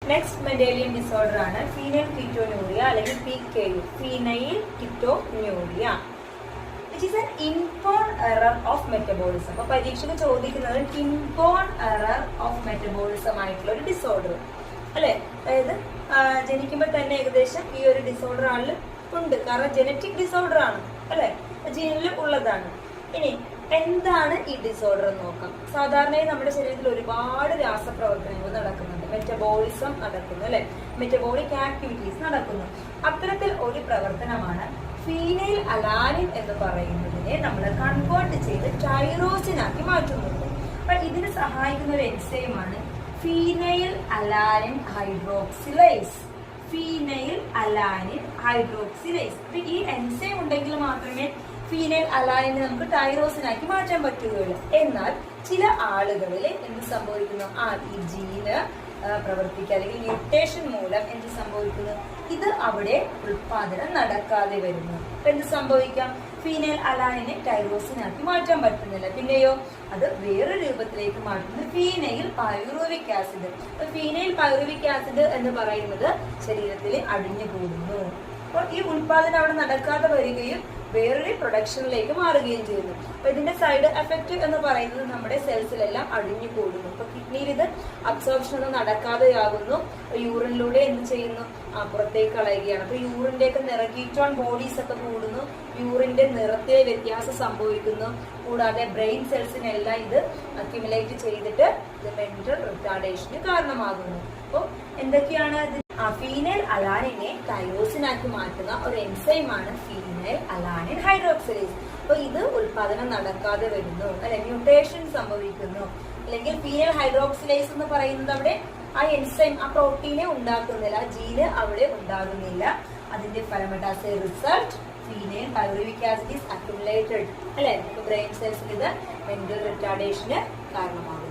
Next Mendelian disorder ആണ് phenyl ketonuria അല്ലെങ്കിൽ PKU, phenyl ketonuria. Which is an inborn error of metabolism. അപ്പൊ പരീക്ഷയ്ക്ക് ചോദിക്കുന്നത് ഇൻബോൺ എറർ ഓഫ് മെറ്റബോളിസം ആയിട്ടുള്ള ഒരു ഡിസോർഡർ അല്ലെ. അതായത് ജനിക്കുമ്പോൾ തന്നെ ഏകദേശം ഈ ഒരു ഡിസോർഡർ ആളിൽ ഉണ്ട്, കാരണം ജനറ്റിക് ഡിസോർഡർ ആണ് അല്ലെ, ജീനിൽ ഉള്ളതാണ്. ഇനി എന്താണ് ഈ ഡിസോർഡർ എന്ന് നോക്കാം. സാധാരണയായി നമ്മുടെ ശരീരത്തിൽ ഒരുപാട് രാസപ്രവർത്തനങ്ങൾ നടക്കുന്നുണ്ട്, മെറ്റബോളിസം നടക്കുന്നു അല്ലെ, മെറ്റബോളിക് ആക്ടിവിറ്റീസ് നടക്കുന്നു. അത്തരത്തിൽ ഒരു പ്രവർത്തനമാണ് ഫീനൈൽ അലാനിൻ എന്ന് പറയുന്നതിനെ നമ്മൾ കൺവേർട്ട് ചെയ്ത് ടൈറോസിനാക്കി മാറ്റുന്നത്. അപ്പൊ ഇതിന് സഹായിക്കുന്ന ഒരു എൻസൈമാണ് phenylalanine hydroxylase. Phenylalanine hydroxylase. അപ്പൊ ഈ എൻസൈം ഉണ്ടെങ്കിൽ മാത്രമേ ഫീനൈൽ അലാനിനെ നമുക്ക് ടൈറോസിനാക്കി മാറ്റാൻ പറ്റുകയുള്ളൂ. എന്നാൽ ചില ആളുകളിൽ എന്ത് സംഭവിക്കുന്നു, ഈ ജീന് പ്രവർത്തിക്കുക അല്ലെങ്കിൽ മ്യൂട്ടേഷൻ മൂലം എന്ത് സംഭവിക്കുന്നു, ഇത് അവിടെ ഉൽപാദനം നടക്കാതെ വരുന്നു. അപ്പൊ എന്ത് സംഭവിക്കാം, ഫീനൈൽ അലാനിനെ ടൈറോസിനാക്കി മാറ്റാൻ പറ്റുന്നില്ല. പിന്നെയോ അത് വേറെ രൂപത്തിലേക്ക് മാറ്റുന്നത് phenyl pyruvic acid. Phenyl pyruvic acid എന്ന് പറയുന്നത് ശരീരത്തിൽ അടിഞ്ഞു കൂടുന്നു. അപ്പോൾ ഈ ഉൽപാദനം അവിടെ നടക്കാതെ വരികയും വേറൊരു പ്രൊഡക്ഷനിലേക്ക് മാറുകയും ചെയ്യുന്നു. അപ്പൊ ഇതിന്റെ സൈഡ് എഫക്ട് എന്ന് പറയുന്നത് നമ്മുടെ സെൽസിലെല്ലാം അടിഞ്ഞു കൂടുന്നു. അപ്പൊ കിഡ്നിയിൽ ഇത് അബ്സോർപ്ഷൻ ഒന്നും നടക്കാതെയാകുന്നു. യൂറിനിലൂടെ എന്ത് ചെയ്യുന്നു, പുറത്തേക്ക് കളയുകയാണ്. അപ്പൊ യൂറിന്റെ ഒക്കെ നിറം, കീറ്റോൺ ബോഡീസ് ഒക്കെ കൂടുന്നു, യൂറിന്റെ നിറത്തിലെ വ്യത്യാസം സംഭവിക്കുന്നു. കൂടാതെ ബ്രെയിൻ സെൽസിനെല്ലാം ഇത് അക്യുമുലേറ്റ് ചെയ്തിട്ട് ഇത് മെന്റൽ റിട്ടാർഡേഷന് കാരണമാകുന്നു. അപ്പോൾ എന്തൊക്കെയാണ് ഫീനൈൽ അലാനിനെ ടൈറോസിനാക്കി മാറ്റുന്ന ഒരു എൻസൈമാണ് ഫീനൈൽ അലാനിൻ ഹൈഡ്രോക്സിലേസ്. അപ്പൊ ഇത് ഉൽപാദനം നടക്കാതെ വരുന്നു അല്ലെ, മ്യൂട്ടേഷൻ സംഭവിക്കുന്നു. അല്ലെങ്കിൽ ഫീനൈൽ ഹൈഡ്രോക്സിലേസ് എന്ന് പറയുന്നത് അവിടെ ആ എൻസൈം, ആ പ്രോട്ടീനെ ഉണ്ടാക്കുന്നില്ല, ആ ജീന് അവിടെ ഉണ്ടാകുന്നില്ല. അതിന്റെ ഫലമായിട്ട് as A result phenyl pyruvic acid is accumulated അല്ലെ. ബ്രെയിൻ സെൽസിൽ ഇത് മെന്റൽ റിട്ടാർഡേഷന് കാരണമാകും.